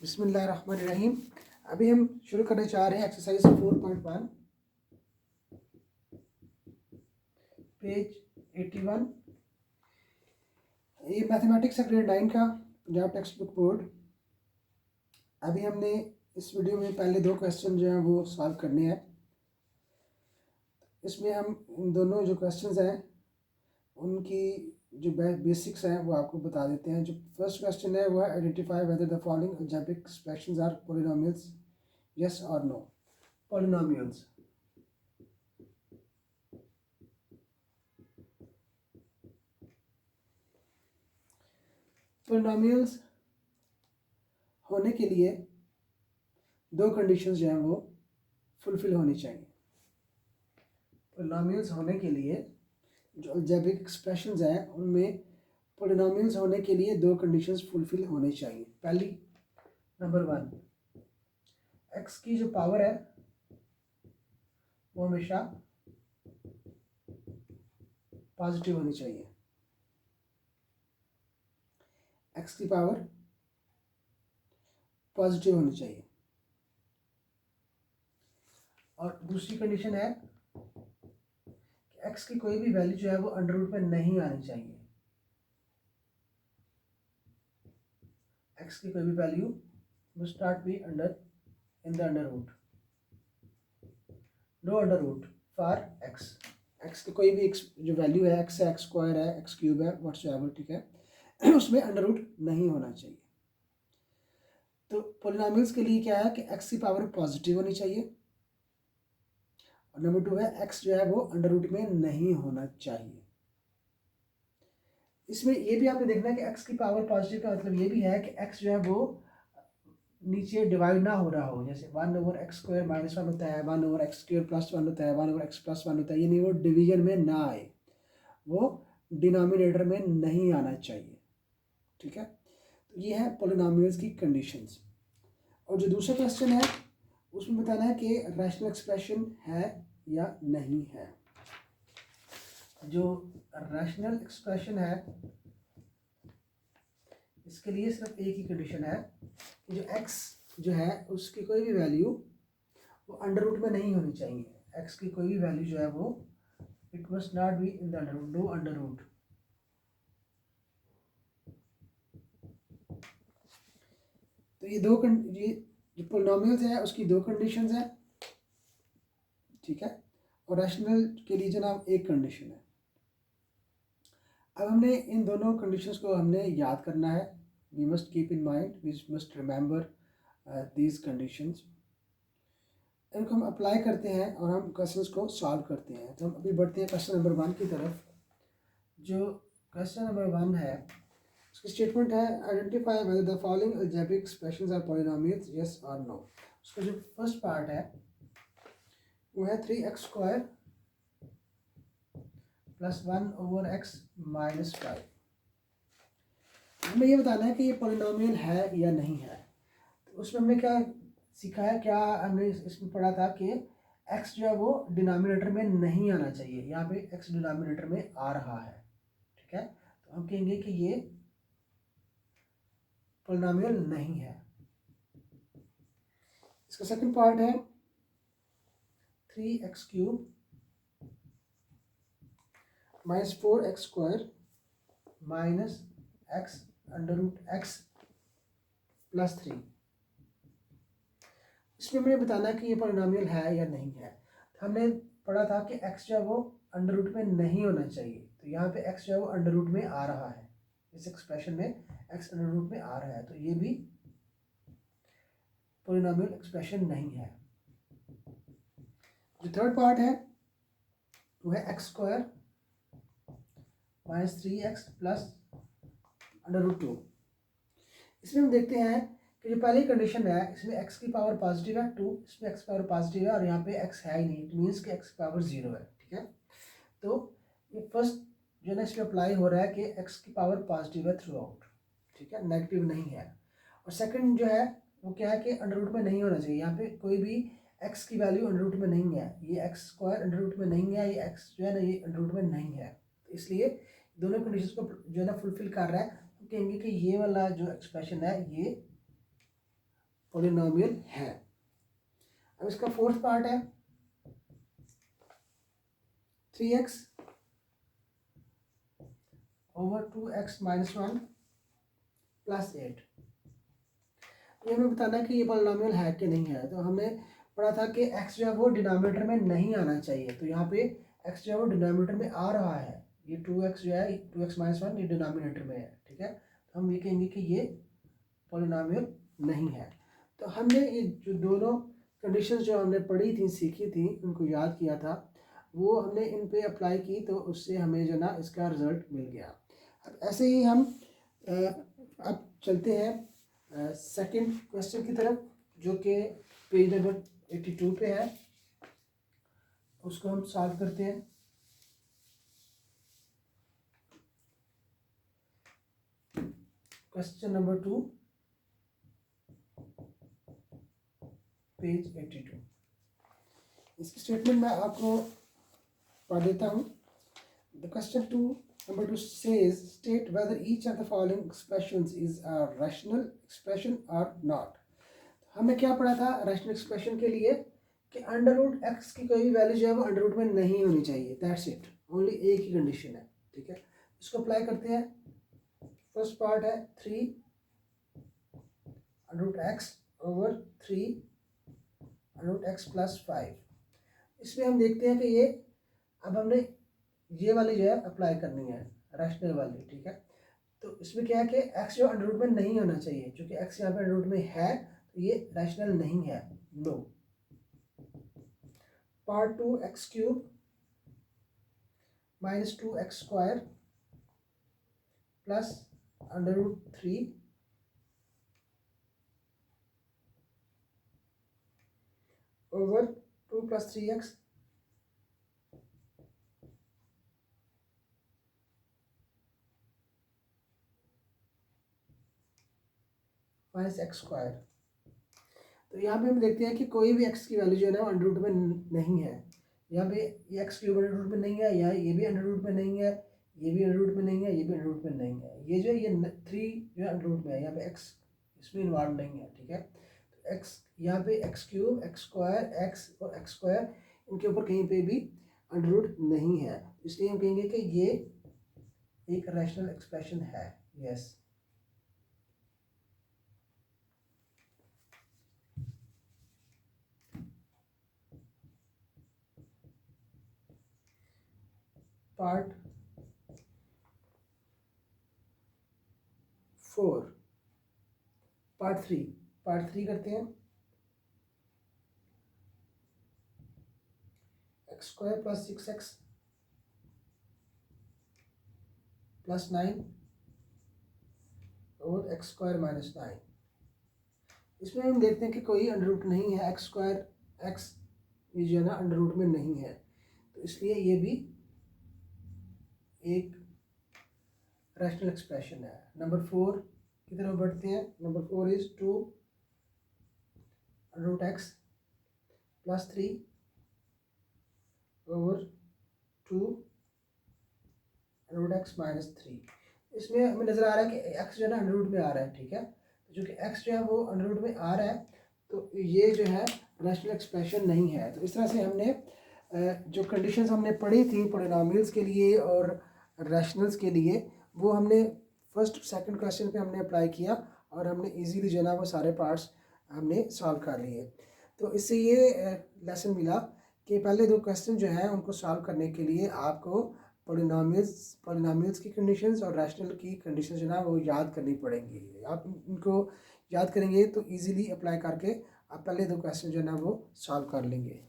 बिस्मिल्लाहिर्रहमानिर्रहीम। अभी हम शुरू करने जा रहे हैं एक्सरसाइज 4.1 पेज 81। ये मैथमेटिक्स है ग्रेड 9 का पंजाब टेक्स्ट बुक बोर्ड। अभी हमने इस वीडियो में पहले दो क्वेश्चन जो हैं वो सॉल्व करने हैं। इसमें हम इन दोनों जो क्वेश्चंस हैं उनकी जो बेसिक्स हैं वो आपको बता देते हैं। जो फर्स्ट क्वेश्चन है वो है identify whether the following algebraic expressions are polynomials, yes और नो। पॉलिनोमियल्स, पॉलिनोमियल्स होने के लिए दो कंडीशंस जो हैं वो फुलफिल होनी चाहिए। पॉलिनोमियल्स होने के लिए जो अलजेब्रिक एक्सप्रेशंस हैं उनमें पॉलिनोमियल्स होने के लिए दो कंडीशंस फुलफिल होनी चाहिए। पहली, नंबर 1, एक्स की जो पावर है वो हमेशा पॉजिटिव होनी चाहिए। एक्स की पावर पॉजिटिव होनी चाहिए। और दूसरी कंडीशन है कि एक्स की कोई भी वैल्यू जो है वो अंडर रूट में नहीं आनी चाहिए। एक्स की कोई भी value must not be in the under root, no under root for x। X की कोई भी जो वैल्यू है, एक्स है, एक्स स्क्वायर है, एक्स क्यूब है, व्हाट्सएवर, ठीक है, उसमें अंडर रूट नहीं होना चाहिए। तो पॉलिनोमियल्स के लिए क्या है कि एक्स की पावर पॉजिटिव होनी चाहिए और नंबर 2 है एक्स जो है वो अंडर रूट में नहीं होना चाहिए। इसमें ये भी आपने देखना है कि एक्स की पावर पॉजिटिव का मतलब ये भी है कि एक्स जो है वो नीचे डिवाइड ना हो रहा हो। जैसे 1/x² -1 होता है, 1/x² +1 होता है, 1/x+1 होता है, यानी वो डिवीजन में ना आए, वो डिनोमिनेटर में नहीं आना चाहिए, ठीक है। तो ये है पॉलिनोमियल्स की कंडीशंस। और जो दूसरा क्वेश्चन है उसमें बताना है कि रैशनल एक्सप्रेशन है या नहीं है। जो रैशनल एक्सप्रेशन है इसके लिए सिर्फ एक ही कंडीशन है कि जो x जो है उसकी कोई भी वैल्यू वो अंडर रूट में नहीं होनी चाहिए। x की कोई भी वैल्यू जो है वो it must not be in the under root, no under root. तो ये जो पॉलिनोमियल्स है उसकी दो कंडीशंस हैं, ठीक है। और रैशनल के लिए जनाब एक कंडीशन है। अब हमने इन दोनों कंडीशंस को हमने याद करना है। We must keep in mind, we must remember these conditions. इनको हम अप्लाई करते हैं और हम क्वेश्चंस को सॉल्व करते हैं। तो हम अभी बढ़ते हैं क्वेश्चन नंबर 1 की तरफ। जो क्वेश्चन नंबर 1 है उसकी स्टेटमेंट है identify whether the following algebraic expressions are polynomials, yes और नो। उसका जो फर्स्ट पार्ट है वो है 3x² + 1/x - 5। हमें ये बताना है कि ये पॉलिनोमियल है या नहीं है। तो उसमें हमने क्या सीखा है, क्या हमने इसमें पढ़ा था कि x जो है वो डिनोमिनेटर में नहीं आना चाहिए। यहाँ पे x डिनोमिनेटर में आ रहा है, ठीक है। तो हम कहेंगे कि ये पॉलिनोमियल नहीं है। इसका सेकंड पार्ट है 3x³ - 4x² - x √x + 3। इसमें हमें बताना है कि ये पॉलिनोमियल है या नहीं है। तो हमने पढ़ा था कि x जो है वो अंडर रूट में नहीं होना चाहिए। तो यहाँ पे x जो है वो अंडर रूट में आ रहा है, इस एक्सप्रेशन में x अंडर रूट में आ रहा है, तो ये भी पॉलिनोमियल एक्सप्रेशन नहीं है। जो थर्ड पार्ट है वो है x² - 3x + √2। इसमें हम देखते हैं कि जो पहली कंडीशन है इसमें x की पावर पॉजिटिव है 2, इसमें x पावर पॉजिटिव है और यहाँ पे x है ही नहीं, इट मीन्स कि x की पावर 0 है, ठीक है। तो ये फर्स्ट जो है इसमें अप्लाई हो रहा है कि x की पावर पॉजिटिव है थ्रू आउट, ठीक है, नेगेटिव नहीं है। और सेकंड जो है वो क्या है कि अंडर रूट में नहीं होना चाहिए। यहाँ पे कोई भी x की वैल्यू अंडर रूट में नहीं है, ये x² अंडर रूट में नहीं है, ये x जो है ना ये अंडर रूट में नहीं है। तो इसलिए दोनों कंडीशंस को जो है ना फुलफिल कर रहा है। तो कहेंगे कि ये वाला जो एक्सप्रेशन है ये पॉलिनोमियल है। अब इसका फोर्थ पार्ट है 3x over 2x minus 1 plus 8। ये हमें बताना है कि ये पॉलिनोमियल है कि नहीं है। तो हमने पढ़ा था कि x जो है वो डिनोमिनेटर में नहीं आना चाहिए, तो यहाँ पे x जो है वो डिनोमिनेटर में आ रहा है। ये 2x जो है 2x माइनस 1 ये डिनोमिनेटर में है, ठीक है। तो हम ये कहेंगे कि ये पॉलिनोमियल नहीं है। तो हमने ये जो दोनों कंडीशंस जो हमने पढ़ी थी, सीखी थी, उनको याद किया था, वो हमने इन पे अप्लाई की, तो उससे हमें जो ना इसका रिज़ल्ट मिल गया। अब ऐसे ही हम अब चलते हैं सेकंड क्वेश्चन की तरफ, जो कि पेज नंबर 82 पे है। उसको हम सॉल्व करते हैं। Question number 2 page 82। इसकी स्टेटमेंट मैं आपको पढ़ देता हूँ। The question number 2 says state whether each of the following expressions is a rational expression or not। हमने क्या पढ़ा था रैशनल एक्सप्रेशन के लिए कि अंडर रूट एक्स की कोई भी वैल्यू जो है वो अंडर रूट में नहीं होनी चाहिए। दैट्स इट, ओनली एक ही कंडीशन है, ठीक है। इसको अप्लाई करते हैं। फर्स्ट पार्ट है 3 under root x over 3 under root x plus 5। इसमें हम देखते हैं कि ये अब हमने ये वाली जो है अप्लाई करनी है, रैशनल वाली, ठीक है। तो इसमें क्या है कि एक्स जो अंडर रूट में नहीं होना चाहिए, क्योंकि एक्स यहाँ पे अंडर रूट में है, तो ये रैशनल नहीं है, no. Part 2 x cube minus 2 x square plus under root 3 over 2 plus 3x minus x square. तो यहाँ पे हम देखते हैं कि कोई भी x की वैल्यू जो है ना अंडर रूट में नहीं है। यहाँ पे ये एक्स क्यूब अंडर रूट में नहीं है, यहाँ ये भी अंडर रूट में नहीं है, ये भी अंडर रूट में नहीं है, ये भी अंडर रूट में नहीं है। ये जो है ये 3 जो है अंडर रूट में है, यहाँ पे x इसमें इन्वॉल्व नहीं है, ठीक है। तो x यहाँ पे x cube x square x और एक्स स्क्वायर इनके ऊपर कहीं पे भी अंडर रूट नहीं है, इसलिए हम कहेंगे कि ये एक रैशनल एक्सप्रेशन है। यस। पार्ट 4 पार्ट 3 करते हैं। X square plus 6x plus 9 और एक्स स्क्वायर माइनस 9। इसमें हम देखते हैं कि कोई अंडर रूट नहीं है, एक्स स्क्वायर एक्स ये जो है ना अंडर रूट में नहीं है, तो इसलिए ये भी एक रैशनल एक्सप्रेशन है। नंबर 4 की तरफ बढ़ते हैं। Number 4 is 2 under root x plus 3 over 2 under root x minus 3। इसमें हमें नज़र आ रहा है कि एक्स जो है ना अंडर रूट में आ रहा है, ठीक है। तो जो कि एक्स जो है वो अंडर रूट में आ रहा है, तो ये जो है रैशनल एक्सप्रेशन नहीं है। तो इस तरह से हमने जो कंडीशंस हमने पढ़ी थी पॉलिनोमियल्स के लिए और रैशनल्स के लिए, वो हमने फर्स्ट सेकंड क्वेश्चन पे हमने अप्लाई किया और हमने इजीली जो है ना वो सारे पार्ट्स हमने सॉल्व कर लिए। तो इससे ये लेसन मिला कि पहले 2 क्वेश्चन जो है उनको सॉल्व करने के लिए आपको पॉलिनोमियल्स की कंडीशंस और रैशनल की कंडीशंस जो ना वो याद करनी पड़ेंगी। आप इनको याद करेंगे तो इजीली अप्लाई करके आप पहले 2 क्वेश्चन जो है ना वो सॉल्व कर लेंगे।